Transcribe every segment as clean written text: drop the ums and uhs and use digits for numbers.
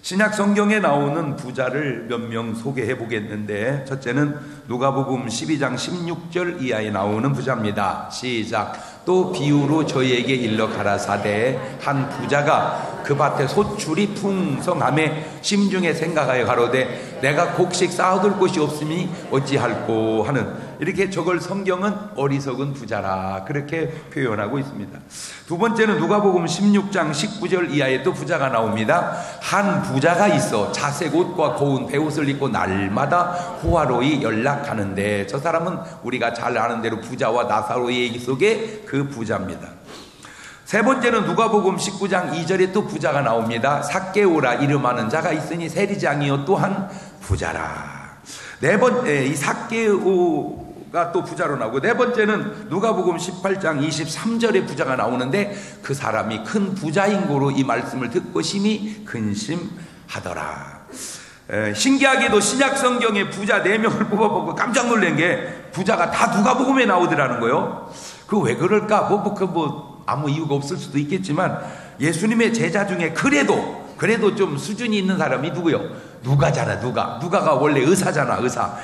신약 성경에 나오는 부자를 몇 명 소개해 보겠는데, 첫째는 누가복음 12장 16절 이하에 나오는 부자입니다. 시작. 또 비유로 저희에게 일러 가라사대 한 부자가 그 밭에 소출이 풍성함에 심중에 생각하여 가로되 내가 곡식 쌓아둘 곳이 없으니 어찌할꼬 하는, 이렇게 저걸 성경은 어리석은 부자라 그렇게 표현하고 있습니다. 두 번째는 누가복음 16장 19절 이하에 또 부자가 나옵니다. 한 부자가 있어 자색 옷과 고운 베옷을 입고 날마다 호화로이 연락하는데, 저 사람은 우리가 잘 아는 대로 부자와 나사로의 얘기 속에 그 부자입니다. 세 번째는 누가복음 19장 2절에 또 부자가 나옵니다. 삭개오라 이름하는 자가 있으니 세리장이요 또한 부자라. 이 삭개오가 또 부자로 나오고, 네 번째는 누가복음 18장 23절에 부자가 나오는데, 그 사람이 큰 부자인 고로 이 말씀을 듣고 심히 근심하더라. 신기하게도 신약 성경에 부자 4명을 뽑아보고 깜짝 놀란 게, 부자가 다 누가복음에 나오더라는 거예요. 그 왜 그럴까? 아무 이유가 없을 수도 있겠지만, 예수님의 제자 중에 그래도 좀 수준이 있는 사람이 누구요? 누가잖아. 누가가 원래 의사잖아, 의사.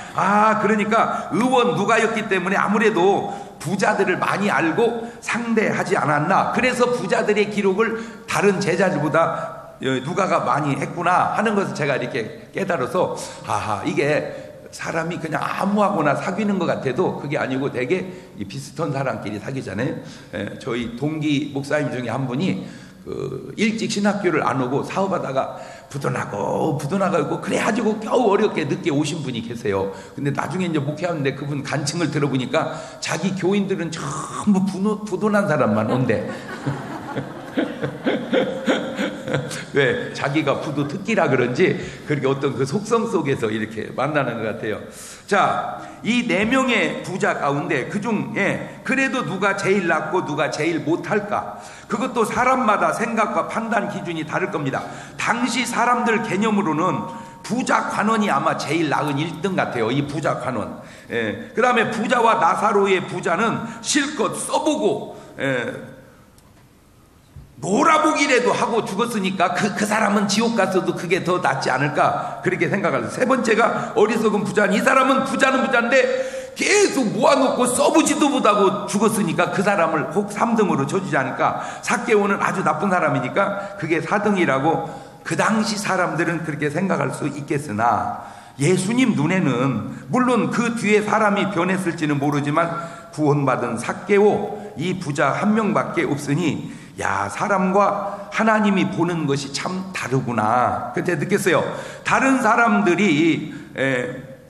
그러니까 의원 누가였기 때문에 아무래도 부자들을 많이 알고 상대하지 않았나. 그래서 부자들의 기록을 다른 제자들보다 누가가 많이 했구나 하는 것을 제가 이렇게 깨달아서, 이게 사람이 그냥 아무하고나 사귀는 것 같아도 그게 아니고 되게 비슷한 사람끼리 사귀잖아요. 저희 동기 목사님 중에 한 분이 일찍 신학교를 안 오고 사업하다가 부도나고 있고 그래가지고 겨우 어렵게 늦게 오신 분이 계세요. 근데 나중에 이제 목회하는데 그분 간증을 들어보니까 자기 교인들은 전부 부도난 사람만 온대. 왜? 자기가 부도 특기라 그런지 그렇게 어떤 그 속성 속에서 이렇게 만나는 것 같아요. 자, 이 4명의 부자 가운데 그중에 그래도 누가 제일 낫고 누가 제일 못할까? 그것도 사람마다 생각과 판단 기준이 다를 겁니다. 당시 사람들 개념으로는 부자 관원이 아마 제일 나은 1등 같아요. 이 부자 관원. 그 다음에 부자와 나사로의 부자는 실컷 써보고 놀아보기라도 하고 죽었으니까 그 사람은 지옥 갔어도 그게 더 낫지 않을까, 그렇게 생각하죠. 세 번째가 어리석은 부자는, 이 사람은 부자는 부자인데 계속 모아놓고 써보지도 못하고 죽었으니까 그 사람을 혹 3등으로 쳐주지 않을까. 삭개오는 아주 나쁜 사람이니까 그게 4등이라고 그 당시 사람들은 그렇게 생각할 수 있겠으나, 예수님 눈에는 물론 그 뒤에 사람이 변했을지는 모르지만 구원받은 삭개오 이 부자 한 명밖에 없으니, 사람과 하나님이 보는 것이 참 다르구나. 그때 느꼈어요. 다른 사람들이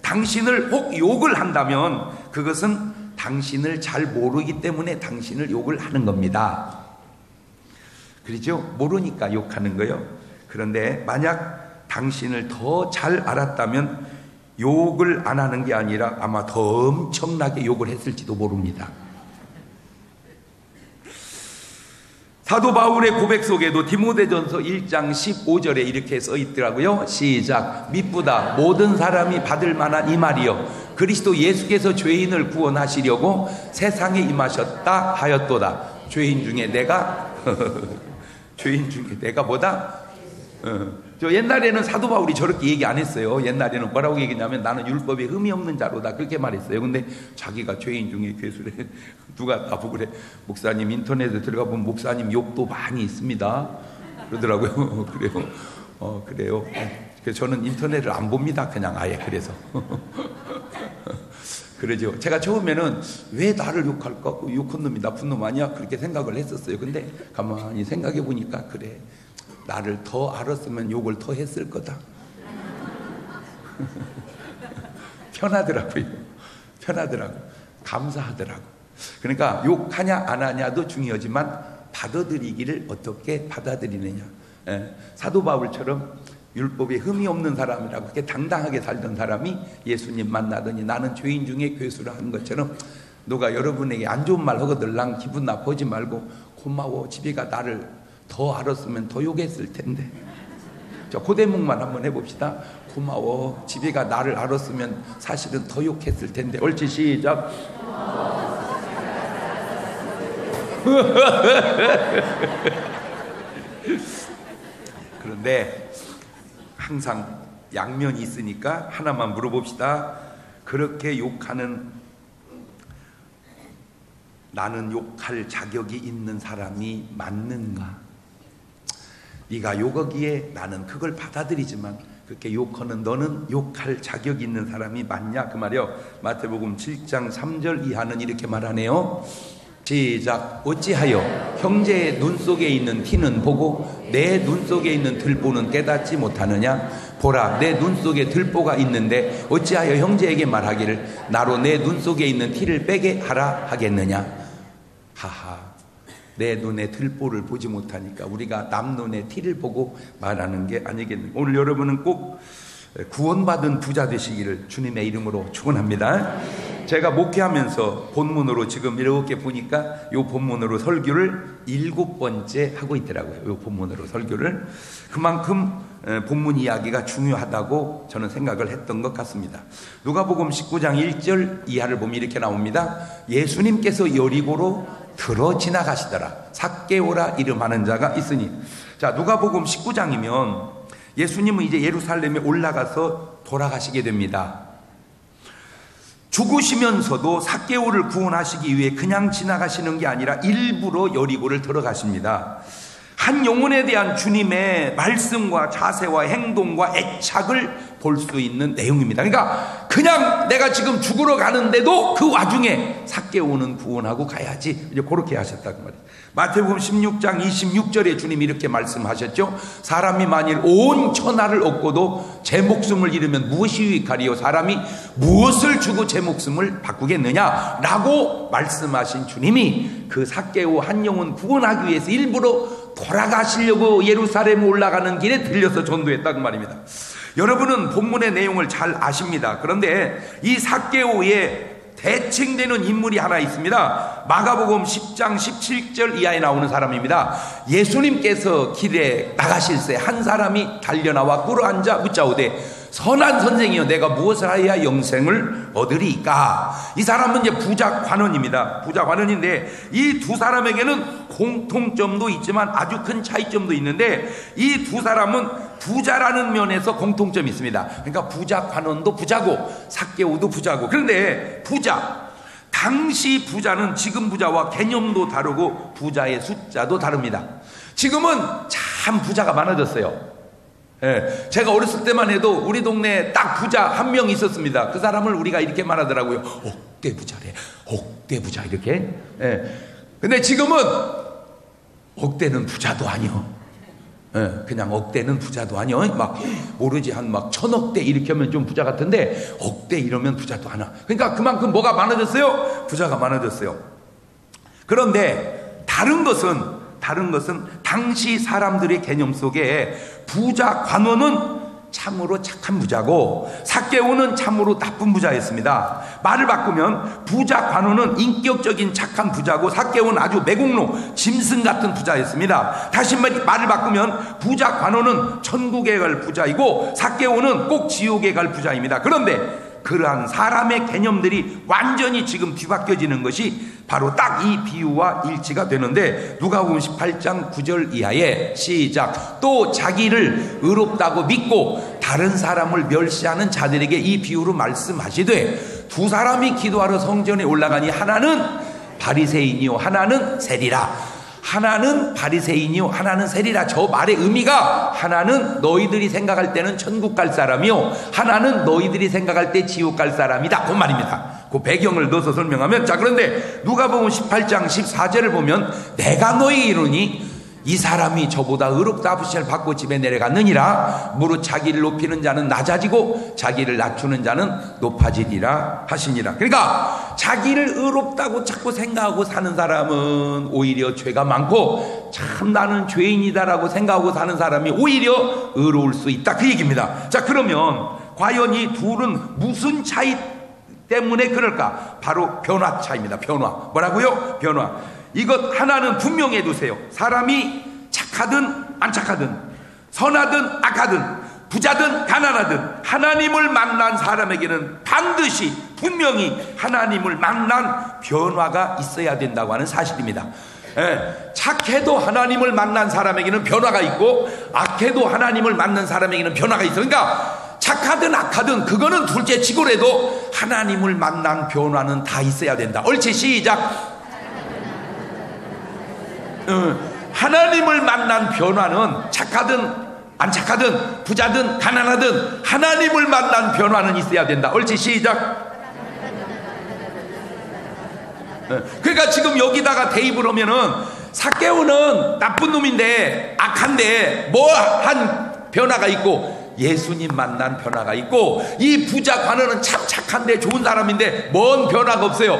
당신을 혹 욕을 한다면 그것은 당신을 잘 모르기 때문에 당신을 욕을 하는 겁니다. 그렇죠? 모르니까 욕하는 거예요. 그런데 만약 당신을 더 잘 알았다면 욕을 안 하는 게 아니라 아마 더 엄청나게 욕을 했을지도 모릅니다. 사도 바울의 고백 속에도 디모데전서 1장 15절에 이렇게 써 있더라고요. 시작. 미쁘다 모든 사람이 받을 만한 이 말이요 그리스도 예수께서 죄인을 구원하시려고 세상에 임하셨다 하였도다. 죄인 중에 내가 뭐다? 저 옛날에는 사도 바울이 저렇게 얘기 안 했어요. 옛날에는 뭐라고 얘기냐면 나는 율법에 흠이 없는 자로다 그렇게 말했어요. 근데 자기가 죄인 중에 괴수래. 누가 나보고 그래. 목사님 인터넷에 들어가 보면 목사님 욕도 많이 있습니다 그러더라고요. 그래요. 그래요. 그래서 저는 인터넷을 안 봅니다. 그냥 아예. 그래서 그러죠. 제가 처음에는 왜 나를 욕할까? 욕한 놈이 나쁜 놈 아니야? 그렇게 생각을 했었어요. 근데 가만히 생각해 보니까 그래, 나를 더 알았으면 욕을 더 했을 거다. 편하더라고요. 감사하더라고. 그러니까 욕하냐 안 하냐도 중요하지만 받아들이기를 어떻게 받아들이느냐. 사도 바울처럼 율법에 흠이 없는 사람이라고 그렇게 당당하게 살던 사람이 예수님 만나더니 나는 죄인 중에 괴수라 하는 것처럼, 누가 여러분에게 안 좋은 말 하거들랑 기분 나쁘지 말고 고마워, 집이가 나를 더 알았으면 더 욕했을 텐데. 저 고대목만 한번 해봅시다. 고마워, 집이가 나를 알았으면 사실은 더 욕했을 텐데. 옳지, 시작. 그런데 항상 양면이 있으니까 하나만 물어봅시다. 그렇게 욕하는, 나는 욕할 자격이 있는 사람이 맞는가? 네가 욕하기에 나는 그걸 받아들이지만 그렇게 욕하는 너는 욕할 자격이 있는 사람이 맞냐? 그 말이요. 마태복음 7장 3절 이하는 이렇게 말하네요. 시작. 어찌하여 형제의 눈 속에 있는 티는 보고 내 눈 속에 있는 들보는 깨닫지 못하느냐? 보라, 내 눈 속에 들보가 있는데 어찌하여 형제에게 말하기를 나로 내 눈 속에 있는 티를 빼게 하라 하겠느냐? 하하, 내 눈에 들보를 보지 못하니까 우리가 남 눈에 티를 보고 말하는 게 아니겠는가? 오늘 여러분은 꼭 구원받은 부자 되시기를 주님의 이름으로 축원합니다. 제가 목회하면서 본문으로 지금 이렇게 보니까 이 본문으로 설교를 7번째 하고 있더라고요. 이 본문으로 설교를. 그만큼 본문 이야기가 중요하다고 저는 생각을 했던 것 같습니다. 누가복음 19장 1절 이하를 보면 이렇게 나옵니다. 예수님께서 여리고로 들어 지나가시더라. 삭개오라 이름하는 자가 있으니. 자, 누가복음 19장이면 예수님은 이제 예루살렘에 올라가서 돌아가시게 됩니다. 죽으시면서도 삭개오를 구원하시기 위해 그냥 지나가시는 게 아니라 일부러 여리고를 들어가십니다. 한 영혼에 대한 주님의 말씀과 자세와 행동과 애착을 볼 수 있는 내용입니다. 그러니까 그냥 내가 지금 죽으러 가는데도 그 와중에 삭개오는 구원하고 가야지, 이제 그렇게 하셨다고 말이에요. 마태복음 16장 26절에 주님이 이렇게 말씀하셨죠. 사람이 만일 온 천하를 얻고도 제 목숨을 잃으면 무엇이 유익하리요? 사람이 무엇을 주고 제 목숨을 바꾸겠느냐? 라고 말씀하신 주님이 그 삭개오 한 영혼 구원하기 위해서 일부러 돌아가시려고 예루살렘 올라가는 길에 들려서 전도했다고 말입니다. 여러분은 본문의 내용을 잘 아십니다. 그런데 이 삭개오의 대칭되는 인물이 하나 있습니다. 마가복음 10장 17절 이하에 나오는 사람입니다. 예수님께서 길에 나가실 새 한 사람이 달려나와 꿇어앉아 묻자오되 선한 선생이여 내가 무엇을 하여야 영생을 얻으리까? 이 사람은 이제 부자 관원입니다. 부자 관원인데 이 두 사람에게는 공통점도 있지만 아주 큰 차이점도 있는데 이 두 사람은 부자라는 면에서 공통점이 있습니다. 그러니까 부자 관원도 부자고 삭개오도 부자고. 그런데 부자, 당시 부자는 지금 부자와 개념도 다르고 부자의 숫자도 다릅니다. 지금은 참 부자가 많아졌어요. 예, 제가 어렸을 때만 해도 우리 동네에 딱 부자 한 명 있었습니다. 그 사람을 우리가 이렇게 말하더라고요. 억대 부자래. 억대 부자 이렇게. 예. 근데 지금은 억대는 부자도 아니요. 예, 그냥 억대는 부자도 아니요. 막 모르지 한 막 1000억대 이렇게 하면 좀 부자 같은데 억대 이러면 부자도 아니야. 그러니까 그만큼 뭐가 많아졌어요? 부자가 많아졌어요. 그런데 다른 것은 당시 사람들의 개념 속에 부자 관원은 참으로 착한 부자고 삭개오는 참으로 나쁜 부자였습니다. 말을 바꾸면 부자 관원은 인격적인 착한 부자고 삭개오는 아주 매국노 짐승 같은 부자였습니다. 다시 말을 바꾸면 부자 관원은 천국에 갈 부자이고 삭개오는 꼭 지옥에 갈 부자입니다. 그런데 그러한 사람의 개념들이 완전히 지금 뒤바뀌어지는 것이 바로 딱 이 비유와 일치가 되는데 누가복음 18장 9절 이하에 시작. 또 자기를 의롭다고 믿고 다른 사람을 멸시하는 자들에게 이 비유로 말씀하시되 두 사람이 기도하러 성전에 올라가니 하나는 바리새인이요 하나는 세리라. 하나는 바리새인이요 하나는 세리라. 저 말의 의미가 하나는 너희들이 생각할 때는 천국 갈 사람이요 하나는 너희들이 생각할 때 지옥 갈 사람이다. 그 말입니다. 그 배경을 넣어서 설명하면, 자 그런데 누가복음 18장 14절을 보면 내가 너희 이르니 이 사람이 저보다 의롭다 아부시를 받고 집에 내려갔느니라. 무릇 자기를 높이는 자는 낮아지고 자기를 낮추는 자는 높아지리라 하시니라. 그러니까 자기를 의롭다고 자꾸 생각하고 사는 사람은 오히려 죄가 많고 참 나는 죄인이다라고 생각하고 사는 사람이 오히려 의로울 수 있다, 그 얘기입니다. 자 그러면 과연 이 둘은 무슨 차이 때문에 그럴까? 바로 변화 차이입니다. 변화. 뭐라고요? 변화. 이것 하나는 분명히 해두세요. 사람이 착하든 안 착하든 선하든 악하든 부자든 가난하든 하나님을 만난 사람에게는 반드시 분명히 하나님을 만난 변화가 있어야 된다고 하는 사실입니다. 착해도 하나님을 만난 사람에게는 변화가 있고 악해도 하나님을 만난 사람에게는 변화가 있어. 그러니까 착하든 악하든 그거는 둘째 치고라도 하나님을 만난 변화는 다 있어야 된다. 옳지, 시작. 하나님을 만난 변화는 착하든 안 착하든 부자든 가난하든 하나님을 만난 변화는 있어야 된다. 옳지, 시작. 그러니까 지금 여기다가 대입을 하면은 삭개오는 나쁜 놈인데 악한데 뭐한 변화가 있고 예수님 만난 변화가 있고, 이 부자 관원은 참 착한데 좋은 사람인데 뭔 변화가 없어요.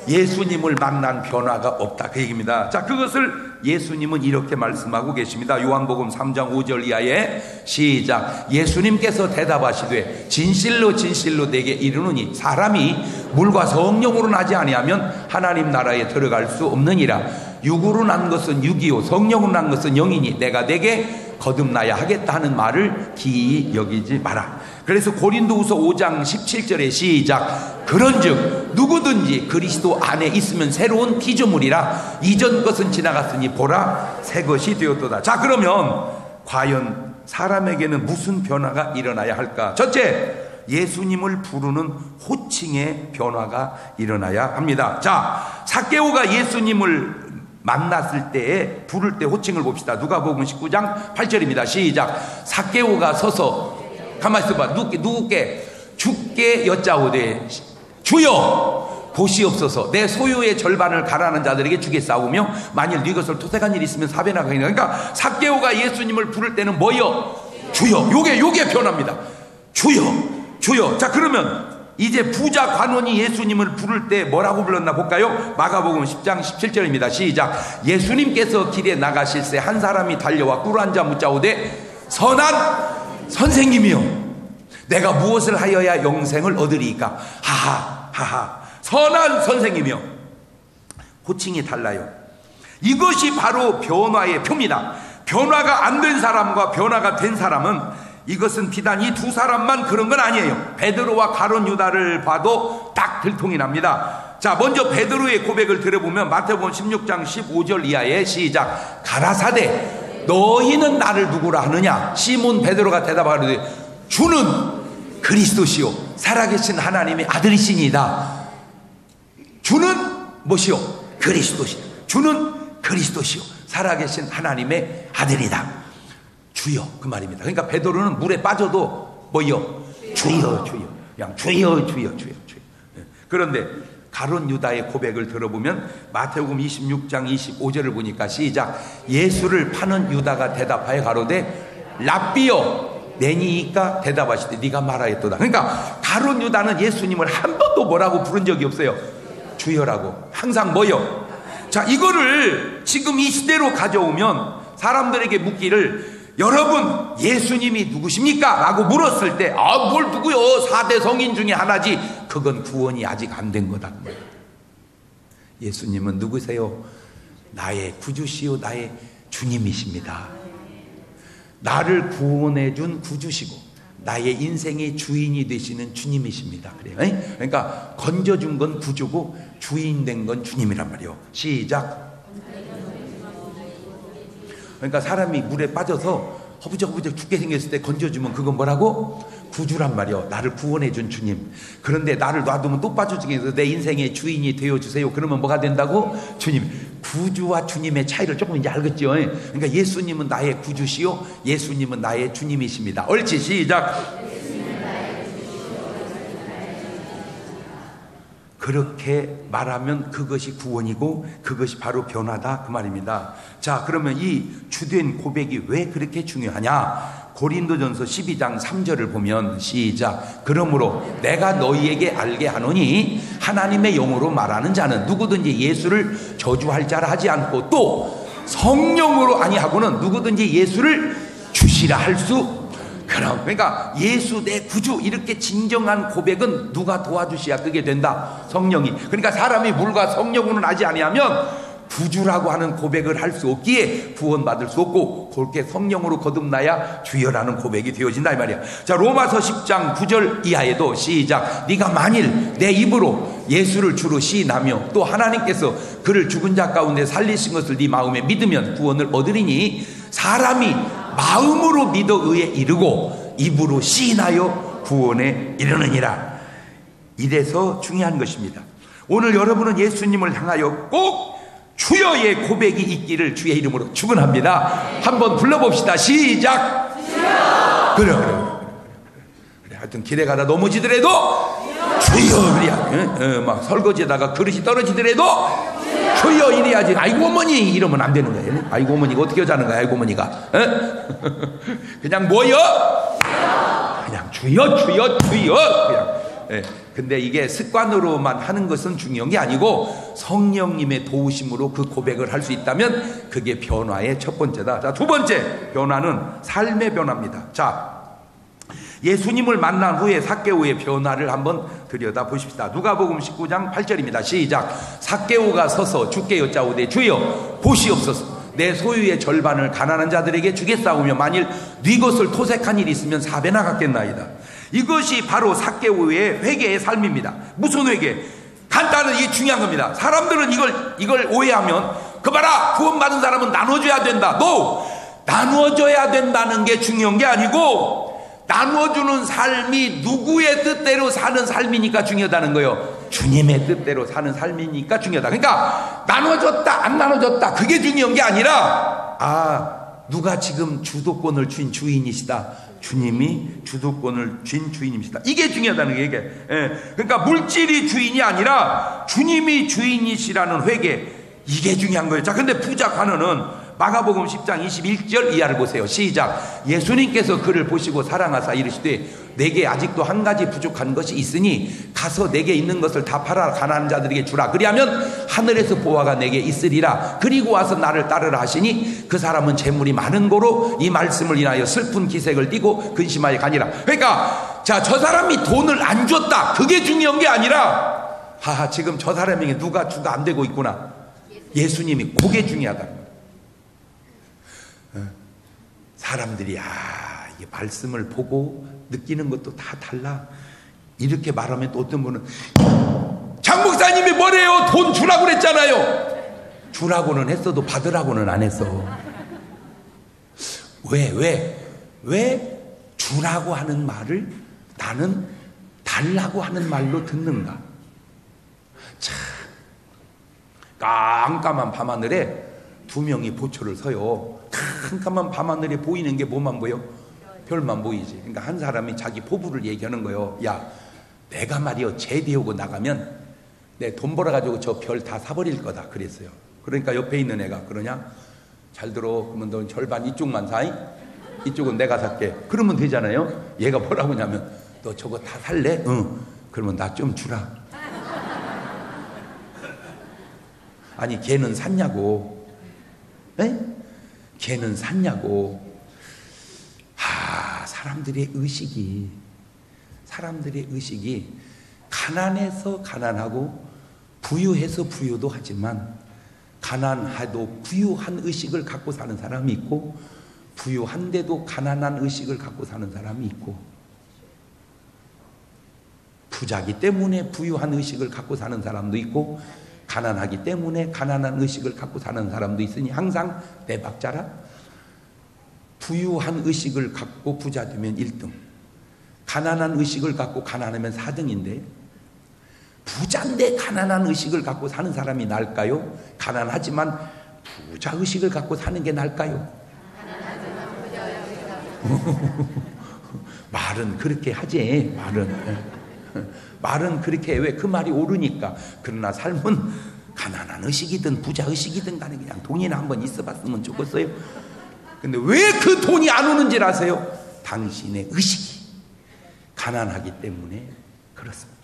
예수님을 만난 변화가 없다, 그 얘기입니다. 자, 그것을 예수님은 이렇게 말씀하고 계십니다. 요한복음 3장 5절 이하에 시작. 예수님께서 대답하시되 진실로 진실로 내게 이르노니 사람이 물과 성령으로 나지 아니하면 하나님 나라에 들어갈 수 없느니라. 육으로 난 것은 육이요 성령으로 난 것은 영이니 내가 내게 거듭나야 하겠다 하는 말을 기이 여기지 마라. 그래서 고린도후서 5장 17절에 시작. 그런즉 누구든지 그리스도 안에 있으면 새로운 피조물이라 이전 것은 지나갔으니 보라 새 것이 되었도다. 자, 그러면 과연 사람에게는 무슨 변화가 일어나야 할까? 첫째, 예수님을 부르는 호칭의 변화가 일어나야 합니다. 자, 삭개오가 예수님을 만났을 때에 부를 때 호칭을 봅시다. 누가복음 19장 8절입니다. 시작. 삭개오가 서서 가만히 있어봐. 누구께 주께 여짜오되 주여 보시옵소서. 내 소유의 절반을 가라는 자들에게 주겠사오며 만일 네 것을 토색한 일이 있으면 사변하거니와. 그러니까 삭개오가 예수님을 부를 때는 뭐요? 주여. 요게 변합니다. 주여. 자, 그러면 이제 부자 관원이 예수님을 부를 때 뭐라고 불렀나 볼까요? 마가복음 10장 17절입니다. 시작. 예수님께서 길에 나가실새 한 사람이 달려와 꿇어앉아 묻자오되 선한 선생님이요 내가 무엇을 하여야 영생을 얻으리이까? 하하 선한 선생님이요. 호칭이 달라요. 이것이 바로 변화의 표입니다. 변화가 안 된 사람과 변화가 된 사람은 이것은 비단 이 두 사람만 그런 건 아니에요. 베드로와 가룟 유다를 봐도 딱 들통이 납니다. 자, 먼저 베드로의 고백을 들어보면 마태복음 16장 15절 이하에 시작. 가라사대 너희는 나를 누구라 하느냐? 시몬 베드로가 대답하되 주는 그리스도시요 살아계신 하나님의 아들이시니이다. 주는 무엇이요? 그리스도시요. 주는 그리스도시요 살아계신 하나님의 아들이다. 주여, 그 말입니다. 그러니까 베드로는 물에 빠져도 뭐요? 주여. 그냥 주여. 그런데 가룟 유다의 고백을 들어보면 마태복음 26장 25절을 보니까 시작. 예수를 파는 유다가 대답하여 가로되 랍비여 내니이까 대답하시되 네가 말하였도다. 그러니까 가룟 유다는 예수님을 한 번도 뭐라고 부른 적이 없어요. 주여라고. 항상 뭐요? 자, 이거를 지금 이 시대로 가져오면 사람들에게 묻기를 여러분 예수님이 누구십니까? 라고 물었을 때 뭘 누구요? 4대 성인 중에 하나지. 그건 구원이 아직 안 된 거다. 예수님은 누구세요? 나의 구주시요 나의 주님이십니다. 나를 구원해 준 구주시고 나의 인생의 주인이 되시는 주님이십니다. 그래요. 그러니까 건져준 건 구주고 주인 된 건 주님이란 말이에요. 시작. 그러니까 사람이 물에 빠져서 허부적허부적 죽게 생겼을 때 건져주면 그건 뭐라고? 구주란 말이요. 나를 구원해 준 주님. 그런데 나를 놔두면 또 빠져주게 해서 내 인생의 주인이 되어주세요. 그러면 뭐가 된다고? 주님. 구주와 주님의 차이를 조금 이제 알겠죠. 그러니까 예수님은 나의 구주시요 예수님은 나의 주님이십니다. 옳지, 시작. 그렇게 말하면 그것이 구원이고 그것이 바로 변화다, 그 말입니다. 자, 그러면 이 주된 고백이 왜 그렇게 중요하냐? 고린도전서 12장 3절을 보면 시작. 그러므로 내가 너희에게 알게 하노니 하나님의 영으로 말하는 자는 누구든지 예수를 저주할 자라 하지 않고 또 성령으로 아니하고는 누구든지 예수를 주시라 할 수. 그러니까 예수 내 구주 이렇게 진정한 고백은 누가 도와주셔야 그게 된다? 성령이. 그러니까 사람이 물과 성령으로 나지 아니하면 부주라고 하는 고백을 할 수 없기에 구원받을 수 없고, 그렇게 성령으로 거듭나야 주여라는 고백이 되어진다 이 말이야. 자, 로마서 10장 9절 이하에도 시작. 네가 만일 내 입으로 예수를 주로 시인하며 또 하나님께서 그를 죽은 자 가운데 살리신 것을 네 마음에 믿으면 구원을 얻으리니, 사람이 마음으로 믿어 의에 이르고 입으로 시인하여 구원에 이르느니라. 이래서 중요한 것입니다. 오늘 여러분은 예수님을 향하여 꼭 주여의 고백이 있기를 주의 이름으로 축원합니다. 한번 불러봅시다. 시작. 주여. 그래. 하여튼 길에 가다 넘어지더라도 주여 이래야. 막 설거지에다가 그릇이 떨어지더라도 주여 이래야지. 아이고 어머니 이러면 안 되는 거예요. 아이고 어머니가 어떻게 하자는 거야. 아이고 어머니가 그냥 뭐요? 그냥 주여 그냥. 근데 이게 습관으로만 하는 것은 중요한 게 아니고 성령님의 도우심으로 그 고백을 할 수 있다면 그게 변화의 첫 번째다. 자, 두 번째 변화는 삶의 변화입니다. 자, 예수님을 만난 후에 삭개오의 변화를 한번 들여다 보십시다. 누가복음 19장 8절입니다. 시작. 삭개오가 서서 주께 여짜오되 주여 보시옵소서. 내 소유의 절반을 가난한 자들에게 주겠사오며 만일 네 것을 토색한 일이 있으면 4배나 갚겠나이다. 이것이 바로 삭개오의 회개의 삶입니다. 무슨 회개? 간단한, 이게 중요한 겁니다. 사람들은 이걸 오해하면 그 봐라, 구원받은 사람은 나눠줘야 된다. 나눠줘야 된다는 게 중요한 게 아니고 나눠주는 삶이 누구의 뜻대로 사는 삶이니까 중요하다는 거예요. 주님의 뜻대로 사는 삶이니까 중요하다. 그러니까 나눠줬다 안 나눠줬다 그게 중요한 게 아니라, 누가 지금 주도권을 쥔 주인이시다. 주님이 주도권을 쥔 주인입니다. 이게 중요하다는 게 이게. 그러니까 물질이 주인이 아니라 주님이 주인이시라는 회개, 이게 중요한 거예요. 자, 근데 부자 관원은 마가복음 10장 21절 이하를 보세요. 시작. 예수님께서 그를 보시고 사랑하사 이르시되 내게 아직도 한 가지 부족한 것이 있으니 가서 내게 있는 것을 다 팔아 가난한 자들에게 주라. 그리하면 하늘에서 보화가 내게 있으리라. 그리고 와서 나를 따르라 하시니 그 사람은 재물이 많은 고로 이 말씀을 인하여 슬픈 기색을 띠고 근심하여 가니라. 그러니까 자, 저 사람이 돈을 안 줬다 그게 중요한 게 아니라, 지금 저 사람에게 누가 주가 안 되고 있구나. 예수님이, 그게 중요하다. 사람들이 이게 말씀을 보고 느끼는 것도 다 달라. 이렇게 말하면 또 어떤 분은 장 목사님이 뭐래요? 돈 주라고 그랬잖아요. 주라고는 했어도 받으라고는 안 했어. 왜 주라고 하는 말을 나는 달라고 하는 말로 듣는가? 참, 깜깜한 밤하늘에 두 명이 보초를 서요. 깜깜한 밤하늘에 보이는 게 뭐만 보여? 별만 보이지. 그러니까 한 사람이 자기 포부를 얘기하는 거예요. 야, 내가 말이요 제대하고 나가면 내 돈 벌어가지고 저 별 다 사버릴 거다 그랬어요. 그러니까 옆에 있는 애가 그러냐? 잘 들어. 그러면 너 절반 이쪽만 사. 이쪽은 내가 살게. 그러면 되잖아요. 얘가 뭐라고 하냐면 너 저거 다 살래? 응. 그러면 나 좀 주라. 아니 걔는 샀냐고. 에? 걔는 샀냐고. 사람들의 의식이 가난해서 가난하고 부유해서 부유도 하지만, 가난해도 부유한 의식을 갖고 사는 사람이 있고 부유한데도 가난한 의식을 갖고 사는 사람이 있고, 부자기 때문에 부유한 의식을 갖고 사는 사람도 있고 가난하기 때문에 가난한 의식을 갖고 사는 사람도 있으니 항상 내 박자라. 부유한 의식을 갖고 부자 되면 1등, 가난한 의식을 갖고 가난하면 4등인데 부자인데 가난한 의식을 갖고 사는 사람이 나을까요? 가난하지만 부자 의식을 갖고 사는 게 나을까요? 말은 그렇게 하지. 말은 그렇게 해. 왜? 그 말이 옳으니까. 그러나 삶은 가난한 의식이든 부자 의식이든 간에 그냥 돈이나 한번 있어봤으면 좋겠어요. 근데 왜 그 돈이 안 오는지 아세요? 당신의 의식이 가난하기 때문에 그렇습니다.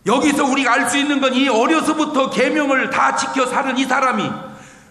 여기서 우리가 알 수 있는 건 이 어려서부터 계명을 다 지켜 사는 이 사람이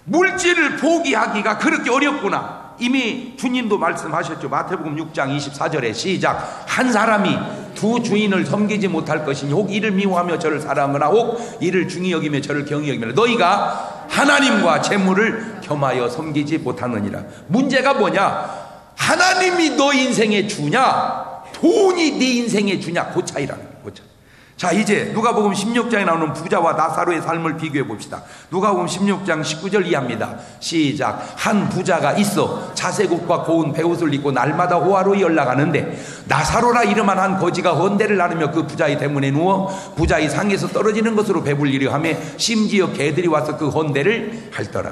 물질을 포기하기가 그렇게 어렵구나. 이미 주님도 말씀하셨죠. 마태복음 6장 24절에 시작. 한 사람이 두 주인을 섬기지 못할 것이니 혹 이를 미워하며 저를 사랑하거나 혹 이를 중히 여기며 저를 경히 여기며 너희가 하나님과 재물을 겸하여 섬기지 못하느니라. 문제가 뭐냐? 하나님이 너 인생의 주냐, 돈이 네 인생의 주냐, 그 차이라는 거예요. 그 차이. 자, 이제 누가복음 16장에 나오는 부자와 나사로의 삶을 비교해 봅시다. 누가복음 16장 19절 이하입니다. 시작. 한 부자가 있어 자색옷과 고운 베옷을 입고 날마다 호화로이 올라가는데 나사로라 이름한 한 거지가 헌대를 나누며 그 부자의 대문에 누워 부자의 상에서 떨어지는 것으로 배불리려 하며 심지어 개들이 와서 그 헌대를 핥더라.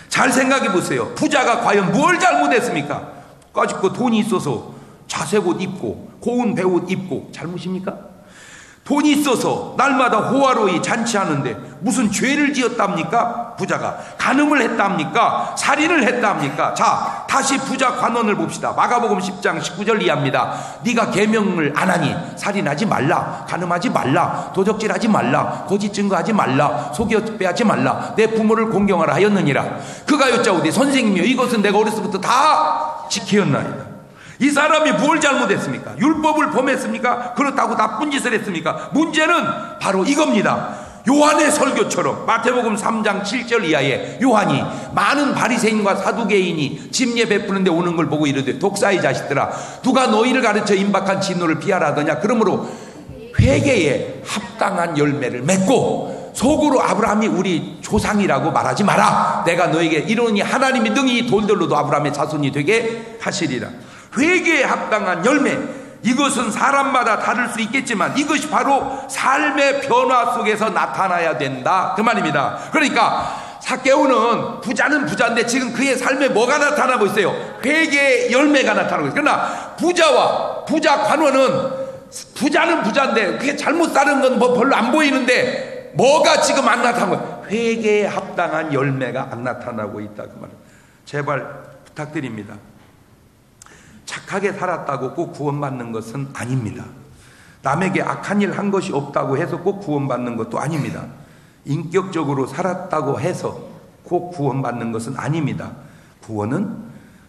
잘 생각해 보세요. 부자가 과연 뭘 잘못했습니까? 까짓거 돈이 있어서 자색옷 입고 고운 베옷 입고 잘못입니까? 돈이 있어서 날마다 호화로이 잔치하는데 무슨 죄를 지었답니까? 부자가 간음을 했답니까? 살인을 했답니까? 자, 다시 부자 관원을 봅시다. 마가복음 10장 19절 이하입니다. 네가 계명을 안 하니 살인하지 말라, 간음하지 말라, 도적질하지 말라, 거짓 증거하지 말라, 속여 빼하지 말라, 내 부모를 공경하라 하였느니라. 그가 여짜오되 선생님이여 이것은 내가 어렸을 때부터 다 지키었나이다. 이 사람이 뭘 잘못했습니까? 율법을 범했습니까? 그렇다고 나쁜 짓을 했습니까? 문제는 바로 이겁니다. 요한의 설교처럼 마태복음 3장 7절 이하에 요한이 많은 바리새인과 사두개인이 침례 베푸는데 오는 걸 보고 이르되 독사의 자식들아 누가 너희를 가르쳐 임박한 진노를 피하라 하더냐. 그러므로 회개에 합당한 열매를 맺고 속으로 아브라함이 우리 조상이라고 말하지 마라. 내가 너에게 이르노니 하나님이 능히 이 돌들로도 아브라함의 자손이 되게 하시리라. 회개에 합당한 열매, 이것은 사람마다 다를 수 있겠지만 이것이 바로 삶의 변화 속에서 나타나야 된다 그 말입니다. 그러니까 삭개오는 부자는 부자인데 지금 그의 삶에 뭐가 나타나고 있어요? 회개의 열매가 나타나고 있어요. 그러나 부자와 부자 관원은 부자는 부자인데 그게 잘못 사는 건 뭐 별로 안 보이는데 뭐가 지금 안 나타나고 있어요? 회개에 합당한 열매가 안 나타나고 있다 그 말입니다. 제발 부탁드립니다. 착하게 살았다고 꼭 구원받는 것은 아닙니다. 남에게 악한 일 한 것이 없다고 해서 꼭 구원받는 것도 아닙니다. 인격적으로 살았다고 해서 꼭 구원받는 것은 아닙니다. 구원은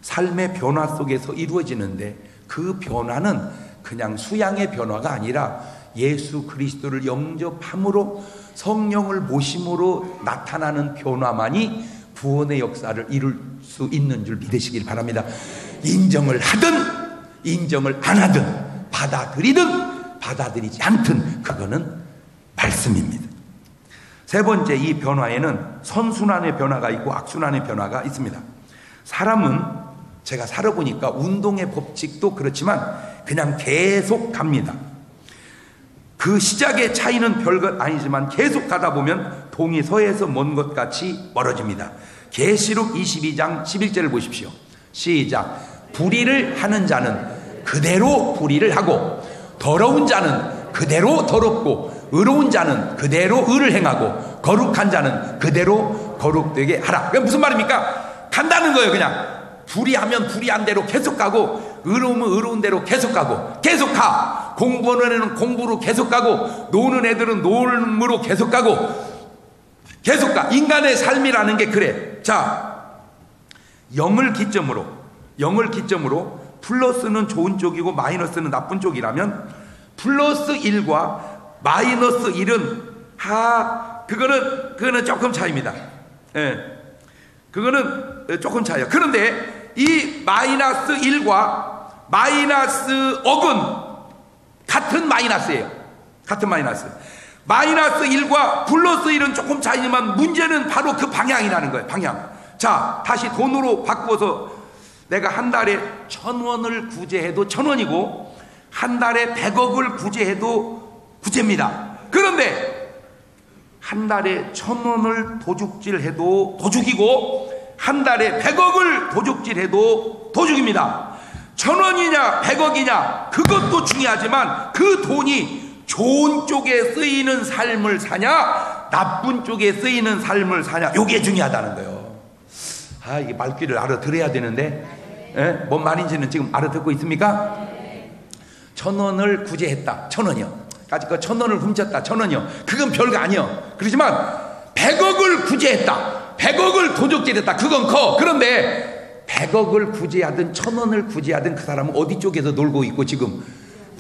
삶의 변화 속에서 이루어지는데 그 변화는 그냥 수양의 변화가 아니라 예수 그리스도를 영접함으로 성령을 모심으로 나타나는 변화만이 구원의 역사를 이룰 수 있는 줄 믿으시길 바랍니다. 인정을 하든 인정을 안 하든 받아들이든 받아들이지 않든 그거는 말씀입니다. 세 번째, 이 변화에는 선순환의 변화가 있고 악순환의 변화가 있습니다. 사람은 제가 살아보니까 운동의 법칙도 그렇지만 그냥 계속 갑니다. 그 시작의 차이는 별것 아니지만 계속 가다 보면 동이 서에서 먼 것 같이 멀어집니다. 계시록 22장 11절을 보십시오. 시작. 불의를 하는 자는 그대로 불의를 하고 더러운 자는 그대로 더럽고 의로운 자는 그대로 의를 행하고 거룩한 자는 그대로 거룩되게 하라. 그게 무슨 말입니까? 간다는 거예요. 그냥 불의하면 불의한 대로 계속 가고 의로우면 의로운 대로 계속 가고 계속 가. 공부하는 애는 공부로 계속 가고 노는 애들은 노름으로 계속 가고 계속 가. 인간의 삶이라는 게 그래. 자, 영을 기점으로 플러스는 좋은 쪽이고 마이너스는 나쁜 쪽이라면 플러스 1과 마이너스 1은 그거는 조금 차이입니다. 예. 그거는 조금 차이야. 그런데 이 마이너스 1과 마이너스 억은 같은 마이너스예요. 같은 마이너스. 마이너스 1과 플러스 1은 조금 차이지만 문제는 바로 그 방향이라는 거예요. 방향. 자, 다시 돈으로 바꾸어서 내가 한 달에 1,000원을 구제해도 1,000원이고 한 달에 100억을 구제해도 구제입니다. 그런데 한 달에 1,000원을 도둑질해도 도둑이고 한 달에 100억을 도둑질해도 도둑입니다. 1,000원이냐 100억이냐 그것도 중요하지만 그 돈이 좋은 쪽에 쓰이는 삶을 사냐 나쁜 쪽에 쓰이는 삶을 사냐 이게 중요하다는 거예요. 이게 말귀를 알아들어야 되는데 뭔 말인지는 지금 알아듣고 있습니까? 1,000원을 구제했다. 1,000원이요. 까짓거 1,000원을 훔쳤다. 1,000원이요. 그건 별거 아니요. 그렇지만 100억을 구제했다. 100억을 도둑질했다. 그건 커. 그런데 100억을 구제하든 1,000원을 구제하든 그 사람은 어디 쪽에서 놀고 있고 지금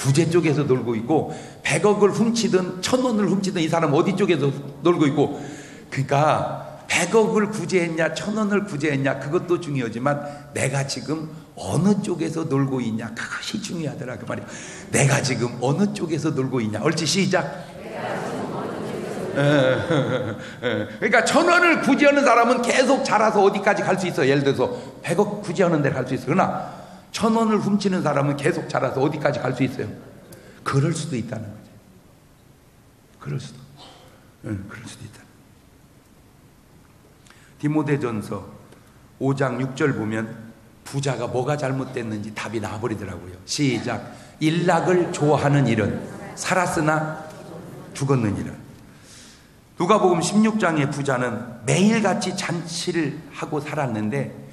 구제 쪽에서 놀고 있고 100억을 훔치든 1000원을 훔치든 이 사람 어디 쪽에서 놀고 있고. 그러니까 100억을 구제했냐 1000원을 구제했냐 그것도 중요하지만 내가 지금 어느 쪽에서 놀고 있냐 그것이 중요하더라 그 말이야. 내가 지금 어느 쪽에서 놀고 있냐. 옳지 시작. 그러니까 1000원을 구제하는 사람은 계속 자라서 어디까지 갈 수 있어. 예를 들어서 100억 구제하는 데를 갈 수 있어. 그러나 1000원을 훔치는 사람은 계속 자라서 어디까지 갈 수 있어요. 그럴 수도 있다는 거죠. 그럴 수도 있다. 디모데전서 5장 6절 보면 부자가 뭐가 잘못됐는지 답이 나와버리더라고요. 시작. 일락을 좋아하는 일은 살았으나 죽었느니라. 누가복음 16장의 부자는 매일같이 잔치를 하고 살았는데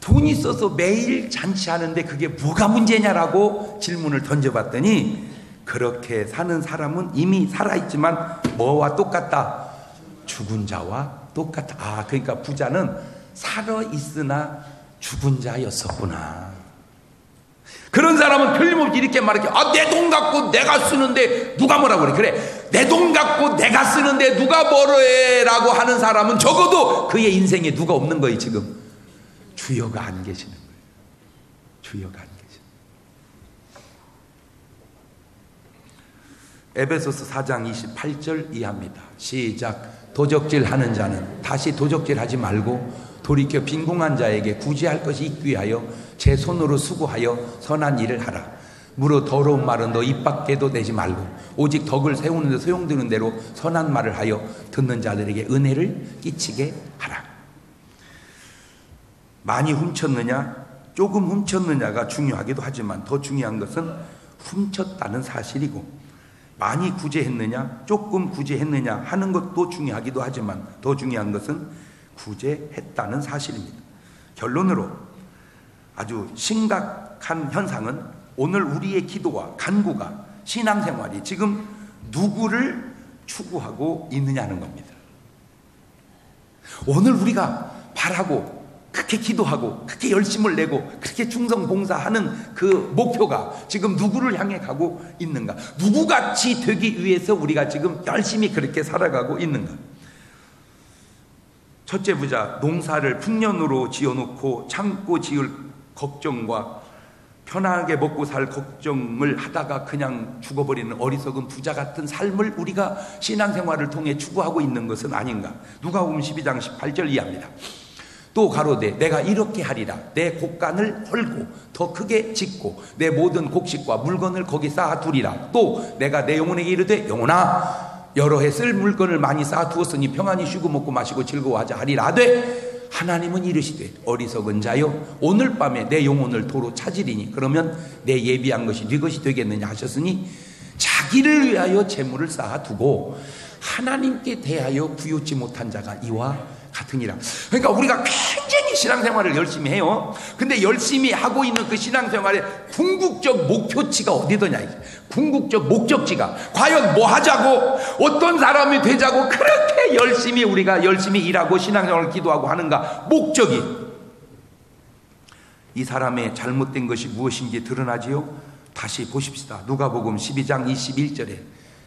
돈이 있어서 매일 잔치하는데 그게 뭐가 문제냐라고 질문을 던져봤더니 그렇게 사는 사람은 이미 살아있지만 뭐와 똑같다? 죽은 자와 똑같다. 아, 그러니까 부자는 살아있으나 죽은 자였었구나. 그런 사람은 틀림없이 이렇게 말할게. 아, 내 돈 갖고 내가 쓰는데 누가 뭐라고 그래. 그래, 내 돈 갖고 내가 쓰는데 누가 뭐래 라고 하는 사람은 적어도 그의 인생에 누가 없는 거예요. 지금 주여가 안 계시는 거예요. 주여가 안 계시는 거예요. 에베소서 4장 28절 이하입니다. 시작. 도적질 하는 자는 다시 도적질 하지 말고 돌이켜 빈궁한 자에게 구제할 것이 있기 위하여 제 손으로 수고하여 선한 일을 하라. 무릇 더러운 말은 너 입 밖에도 내지 말고 오직 덕을 세우는 데 소용드는 대로 선한 말을 하여 듣는 자들에게 은혜를 끼치게 하라. 많이 훔쳤느냐 조금 훔쳤느냐가 중요하기도 하지만 더 중요한 것은 훔쳤다는 사실이고 많이 구제했느냐 조금 구제했느냐 하는 것도 중요하기도 하지만 더 중요한 것은 구제했다는 사실입니다. 결론으로 아주 심각한 현상은 오늘 우리의 기도와 간구가 신앙생활이 지금 누구를 추구하고 있느냐는 겁니다. 오늘 우리가 바라고 그렇게 기도하고 그렇게 열심을 내고 그렇게 충성 봉사하는 그 목표가 지금 누구를 향해 가고 있는가? 누구같이 되기 위해서 우리가 지금 열심히 그렇게 살아가고 있는가? 첫째 부자, 농사를 풍년으로 지어놓고 참고 지을 걱정과 편하게 먹고 살 걱정을 하다가 그냥 죽어버리는 어리석은 부자 같은 삶을 우리가 신앙생활을 통해 추구하고 있는 것은 아닌가? 누가복음 12장 18절 이하입니다. 또 가로되 내가 이렇게 하리라. 내 곡간을 헐고 더 크게 짓고 내 모든 곡식과 물건을 거기 쌓아두리라. 또 내가 내 영혼에게 이르되 영혼아 여러 해 쓸 물건을 많이 쌓아두었으니 평안히 쉬고 먹고 마시고 즐거워하자 하리라 하되 하나님은 이르시되 어리석은 자여 오늘 밤에 내 영혼을 도로 찾으리니 그러면 내 예비한 것이 네 것이 되겠느냐 하셨으니 자기를 위하여 재물을 쌓아두고 하나님께 대하여 부요치 못한 자가 이와 같으니라. 그러니까 우리가 굉장히 신앙생활을 열심히 해요. 근데 열심히 하고 있는 그 신앙생활의 궁극적 목표치가 어디더냐. 궁극적 목적지가 과연 뭐 하자고 어떤 사람이 되자고 그렇게 열심히 우리가 열심히 일하고 신앙생활을 기도하고 하는가. 목적이 이 사람의 잘못된 것이 무엇인지 드러나지요. 다시 보십시다. 누가복음 12장 21절에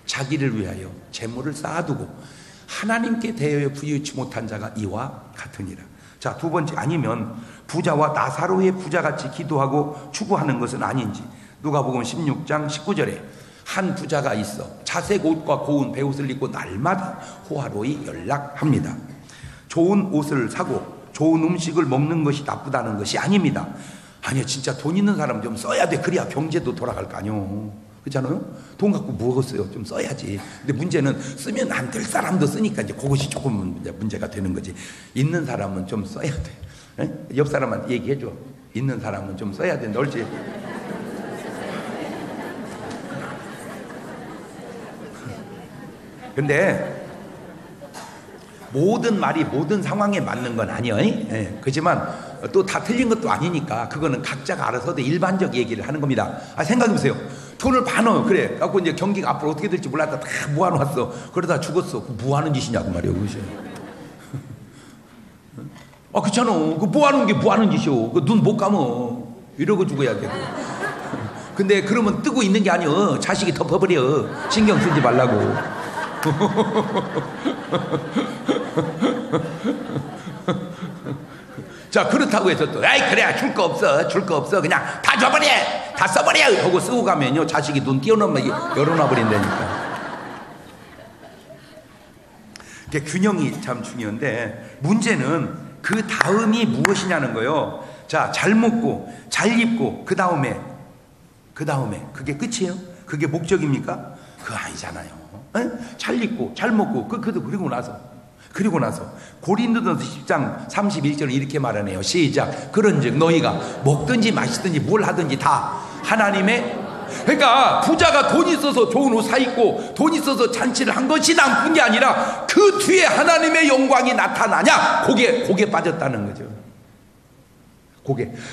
자기를 위하여 재물을 쌓아두고 하나님께 대하여 부유치 못한 자가 이와 같으니라. 자, 두 번째, 아니면 부자와 나사로의 부자같이 기도하고 추구하는 것은 아닌지. 누가복음 16장 19절에 한 부자가 있어 자색 옷과 고운 베옷을 입고 날마다 호화로이 연락합니다. 좋은 옷을 사고 좋은 음식을 먹는 것이 나쁘다는 것이 아닙니다. 아니요, 진짜 돈 있는 사람 좀 써야 돼. 그래야 경제도 돌아갈 거 아니요. 그렇잖아요? 돈 갖고 무엇을 좀 써야지. 근데 문제는 쓰면 안 될 사람도 쓰니까 이제 그것이 조금 문제가 되는 거지. 있는 사람은 좀 써야 돼. 에? 옆 사람한테 얘기해줘. 있는 사람은 좀 써야 돼. 널지. 근데 모든 말이 모든 상황에 맞는 건 아니에요. 예, 그렇지만 또 다 틀린 것도 아니니까 그거는 각자가 알아서 일반적 얘기를 하는 겁니다. 아, 생각해보세요. 돈을 반어 그래 갖고 이제 경기가 앞으로 어떻게 될지 몰랐다 다 모아놓았어. 그러다 죽었어. 뭐 하는 짓이냐고 말이야. 그것이. 아, 그렇잖아. 그 모아놓은 게 뭐 하는 짓이오. 그 눈 못 감어. 이러고 죽어야 돼. 근데 그러면 뜨고 있는 게 아니여. 자식이 덮어버려. 신경 쓰지 말라고. 자, 그렇다고 해서 또 아이 그래 줄 거 없어 그냥 다 줘버려 다 써버려 하고 쓰고 가면요 자식이 눈 띄어놓으면 열어놔 버린다니까. 균형이 참 중요한데 문제는 그 다음이 무엇이냐는 거예요. 자, 잘 먹고 잘 입고 그 다음에 그게 끝이에요? 그게 목적입니까? 그거 아니잖아요. 에? 잘 입고 잘 먹고 그리고 나서 고린도전서 10장 31절은 이렇게 말하네요. 시작. 그런즉 너희가 먹든지 마시든지 뭘 하든지 다 하나님의, 그러니까 부자가 돈 있어서 좋은 옷 사 입고 돈 있어서 잔치를 한 것이 나쁜 게 아니라 그 뒤에 하나님의 영광이 나타나냐, 거기에 빠졌다는 거죠.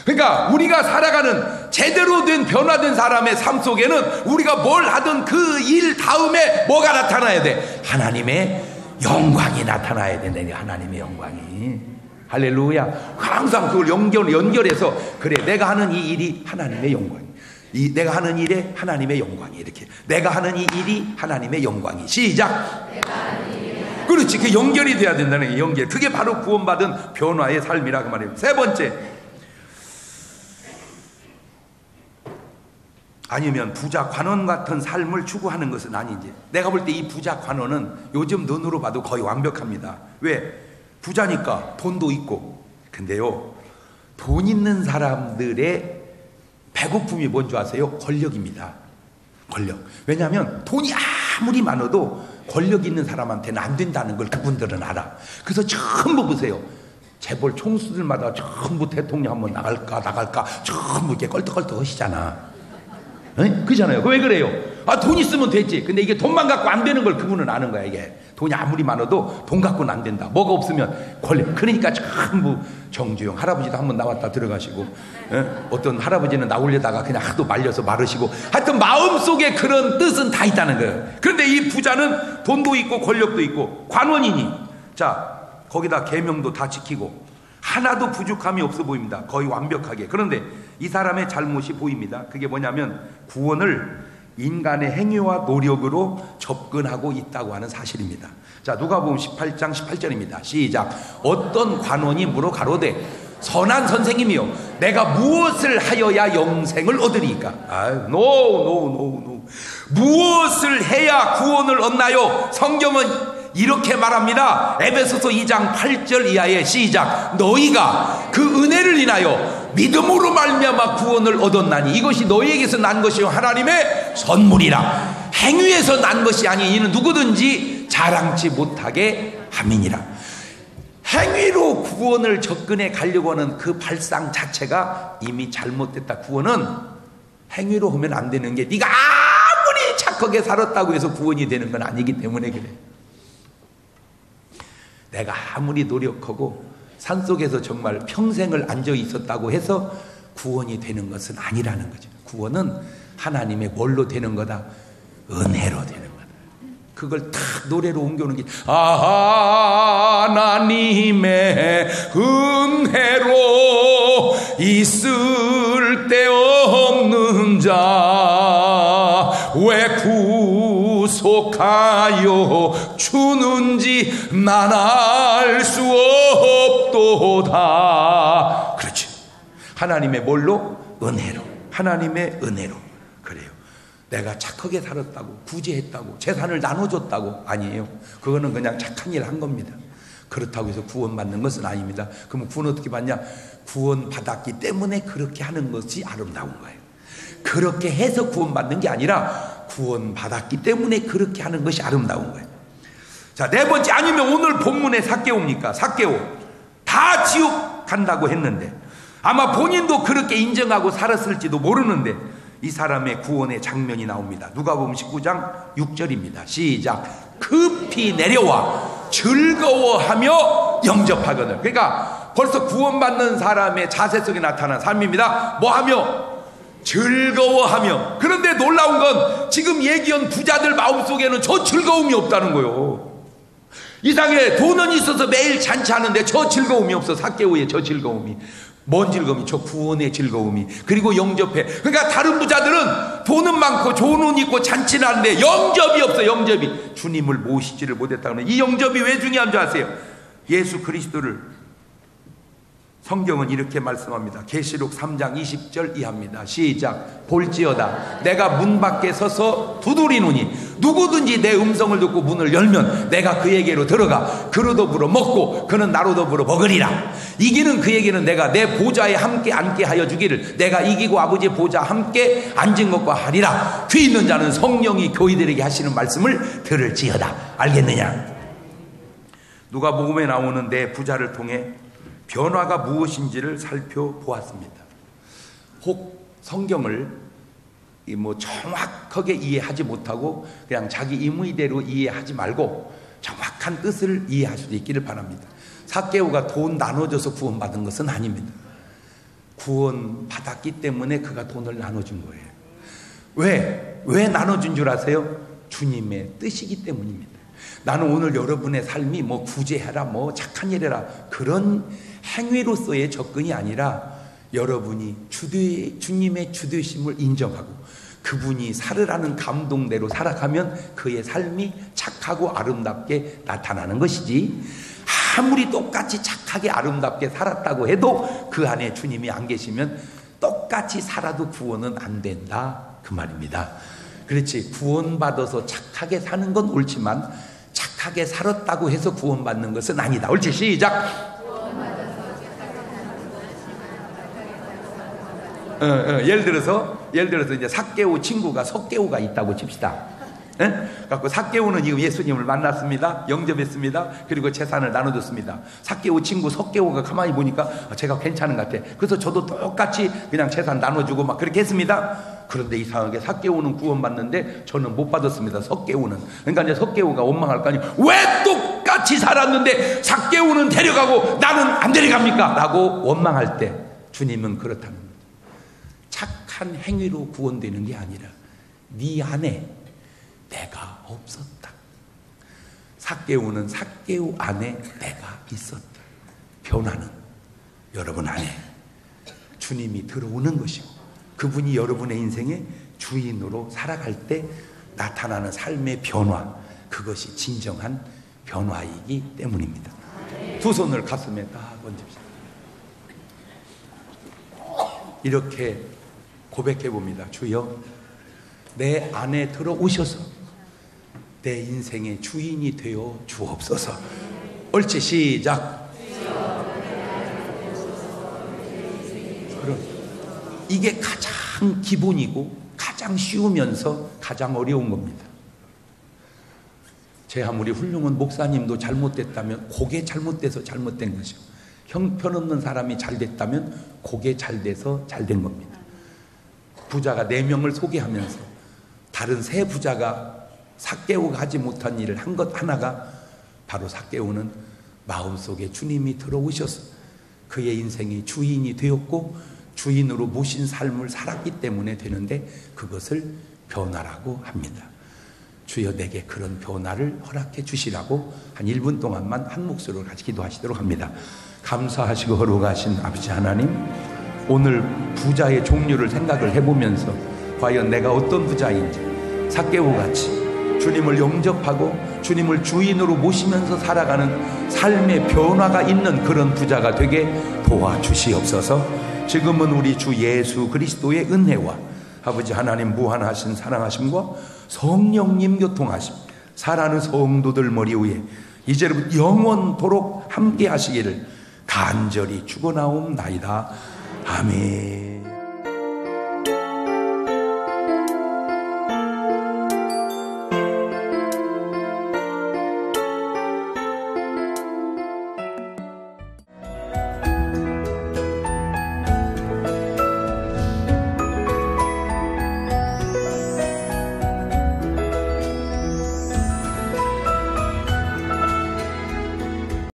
그러니까 우리가 살아가는 제대로 된 변화된 사람의 삶 속에는 우리가 뭘 하든 그 일 다음에 뭐가 나타나야 돼? 하나님의 영광이 나타나야 된다. 하나님의 영광이. 할렐루야. 항상 그걸 연결해서 그래 내가 하는 이 일이 하나님의 영광이, 내가 하는 일에 하나님의 영광이, 이렇게 내가 하는 이 일이 하나님의 영광이. 시작. 그렇지. 그게 연결이 돼야 된다는 게 연결. 그게 바로 구원받은 변화의 삶이라고 말해요. 세 번째, 아니면 부자 관원 같은 삶을 추구하는 것은 아니지. 내가 볼 때 이 부자 관원은 요즘 눈으로 봐도 거의 완벽합니다. 왜? 부자니까 돈도 있고. 근데요, 돈 있는 사람들의 배고픔이 뭔지 아세요? 권력입니다. 권력. 왜냐하면 돈이 아무리 많아도 권력 있는 사람한테는 안 된다는 걸 그분들은 알아. 그래서 전부 보세요. 재벌 총수들마다 전부 대통령 한번 나갈까 전부 이렇게 껄떡껄떡 하시잖아. 그잖아요. 왜 그래요? 돈 있으면 됐지. 근데 이게 돈만 갖고 안 되는 걸 그분은 아는 거야. 이게 돈이 아무리 많아도 돈 갖고는 안 된다. 뭐가 없으면 권력. 그러니까 전부 정주영 할아버지도 한번 나왔다 들어가시고, 어떤 할아버지는 나오려다가 그냥 하도 말려서 마르시고, 하여튼 마음속에 그런 뜻은 다 있다는 거예요. 그런데 이 부자는 돈도 있고 권력도 있고 관원이니, 자, 거기다 계명도 다 지키고 하나도 부족함이 없어 보입니다. 거의 완벽하게. 그런데 이 사람의 잘못이 보입니다. 그게 뭐냐면 구원을 인간의 행위와 노력으로 접근하고 있다고 하는 사실입니다. 자, 누가복음 18장 18절입니다. 시작. 어떤 관원이 물어 가로되 선한 선생님이요 내가 무엇을 하여야 영생을 얻으리까? 노. 무엇을 해야 구원을 얻나요? 성경은 이렇게 말합니다. 에베소서 2장 8절 이하에 시작. 너희가 그 은혜를 인하여 믿음으로 말미암아 구원을 얻었나니 이것이 너희에게서 난 것이요 하나님의 선물이라. 행위에서 난 것이 아니 이는 누구든지 자랑치 못하게 함이니라. 행위로 구원을 접근해 가려고 하는 그 발상 자체가 이미 잘못됐다. 구원은 행위로 하면 안 되는 게, 네가 아무리 착하게 살았다고 해서 구원이 되는 건 아니기 때문에 그래. 내가 아무리 노력하고 산속에서 정말 평생을 앉아 있었다고 해서 구원이 되는 것은 아니라는 거죠. 구원은 하나님의 뭘로 되는 거다? 은혜로 되는 거다. 그걸 딱 노래로 옮겨오는 게 하나님의 은혜로 있을 데 없는 자 왜 구속하여 주는지 난 알 수 없도다. 그렇지. 하나님의 뭘로? 은혜로. 하나님의 은혜로. 그래요. 내가 착하게 살았다고, 구제했다고, 재산을 나눠줬다고 아니에요. 그거는 그냥 착한 일 한 겁니다. 그렇다고 해서 구원받는 것은 아닙니다. 그러면 구원 어떻게 받냐? 구원받았기 때문에 그렇게 하는 것이 아름다운 거예요. 그렇게 해서 구원받는 게 아니라 구원받았기 때문에 그렇게 하는 것이 아름다운 거예요. 자, 네 번째, 아니면 오늘 본문의 삭개오입니까? 삭개오 다 지옥 간다고 했는데 아마 본인도 그렇게 인정하고 살았을지도 모르는데 이 사람의 구원의 장면이 나옵니다. 누가복음 19장 6절입니다. 시작. 급히 내려와 즐거워하며 영접하거든. 그러니까 벌써 구원받는 사람의 자세 속에 나타난 삶입니다. 뭐하며? 즐거워하며. 그런데 놀라운 건 지금 얘기한 부자들 마음속에는 저 즐거움이 없다는 거예요. 이상해. 돈은 있어서 매일 잔치하는데 저 즐거움이 없어. 삭개오의 저 즐거움이. 뭔 즐거움이? 저 구원의 즐거움이. 그리고 영접해. 그러니까 다른 부자들은 돈은 많고 좋은 옷 입고 잔치는 하는데 영접이 없어. 영접이. 주님을 모시지를 못했다는, 이 영접이 왜 중요한 줄 아세요? 예수 그리스도를 성경은 이렇게 말씀합니다. 계시록 3장 20절 이하입니다. 시작. 볼지어다 내가 문 밖에 서서 두드리노니 누구든지 내 음성을 듣고 문을 열면 내가 그에게로 들어가 그로 더불어 먹고 그는 나로 더불어 먹으리라. 이기는 그에게는 내가 내 보좌에 함께 앉게 하여 주기를, 내가 이기고 아버지의 보좌 함께 앉은 것과 하리라. 귀 있는 자는 성령이 교회들에게 하시는 말씀을 들을지어다. 알겠느냐? 누가복음에 나오는 내 부자를 통해 변화가 무엇인지를 살펴보았습니다. 혹 성경을 정확하게 이해하지 못하고 그냥 자기 임의대로 이해하지 말고 정확한 뜻을 이해할 수도 있기를 바랍니다. 삭개오가 돈 나눠줘서 구원받은 것은 아닙니다. 구원받았기 때문에 그가 돈을 나눠준 거예요. 왜 나눠준 줄 아세요? 주님의 뜻이기 때문입니다. 나는 오늘 여러분의 삶이 구제해라, 착한 일 해라, 그런 행위로서의 접근이 아니라 여러분이 주님의 주되심을 인정하고 그분이 살으라는 감동대로 살아가면 그의 삶이 착하고 아름답게 나타나는 것이지, 아무리 똑같이 착하게 아름답게 살았다고 해도 그 안에 주님이 안 계시면 똑같이 살아도 구원은 안 된다, 그 말입니다. 그렇지, 구원받아서 착하게 사는 건 옳지만 착하게 살았다고 해서 구원받는 것은 아니다. 옳지? 시작. 예를 들어서 이제 삭개오 친구가 석개오가 있다고 칩시다. 갖고 삭개오는 지금 예수님을 만났습니다. 영접했습니다. 그리고 재산을 나눠줬습니다. 삭개오 친구 석개오가 가만히 보니까 제가 괜찮은 것 같아. 그래서 저도 똑같이 그냥 재산 나눠주고 막 그렇게 했습니다. 그런데 이상하게 삭개오는 구원받는데 저는 못 받았습니다. 석개오는. 그러니까 이제 석개오가 원망할 거 아니에요. 왜 똑같이 살았는데 삭개오는 데려가고 나는 안 데려갑니까? 라고 원망할 때 주님은 그렇다는 거예요. 착한 행위로 구원되는 게 아니라 네 안에 내가 없었다. 삭개오는 삭개오 안에 내가 있었다. 변화는 여러분 안에 주님이 들어오는 것이고 그분이 여러분의 인생의 주인으로 살아갈 때 나타나는 삶의 변화, 그것이 진정한 변화이기 때문입니다. 두 손을 가슴에 딱 얹읍시다. 이렇게 고백해 봅니다. 주여, 내 안에 들어오셔서 내 인생의 주인이 되어 주옵소서. 옳지, 시작. 그럼 이게 가장 기본이고 가장 쉬우면서 가장 어려운 겁니다. 제 아무리 훌륭한 목사님도 잘못됐다면 그게 잘못돼서 잘못된 것이고, 형편없는 사람이 잘 됐다면 그게 잘 돼서 잘 된 겁니다. 부자가 4명을 소개하면서 다른 3 부자가 삭개오가 하지 못한 일을 한 것 하나가 바로 삭개오는 마음속에 주님이 들어오셔서 그의 인생의 주인이 되었고 주인으로 모신 삶을 살았기 때문에 되는데 그것을 변화라고 합니다. 주여, 내게 그런 변화를 허락해 주시라고 한 1분 동안만 한 목소리로 같이 기도하시도록 합니다. 감사하시고 거룩하신 아버지 하나님, 오늘 부자의 종류를 생각을 해보면서 과연 내가 어떤 부자인지 삭개오같이 주님을 영접하고 주님을 주인으로 모시면서 살아가는 삶의 변화가 있는 그런 부자가 되게 도와주시옵소서. 지금은 우리 주 예수 그리스도의 은혜와 아버지 하나님 무한하신 사랑하심과 성령님 교통하심, 사랑하는 성도들 머리 위에 이제부터 영원토록 함께 하시기를 간절히 축원하옵나이다. 아멘.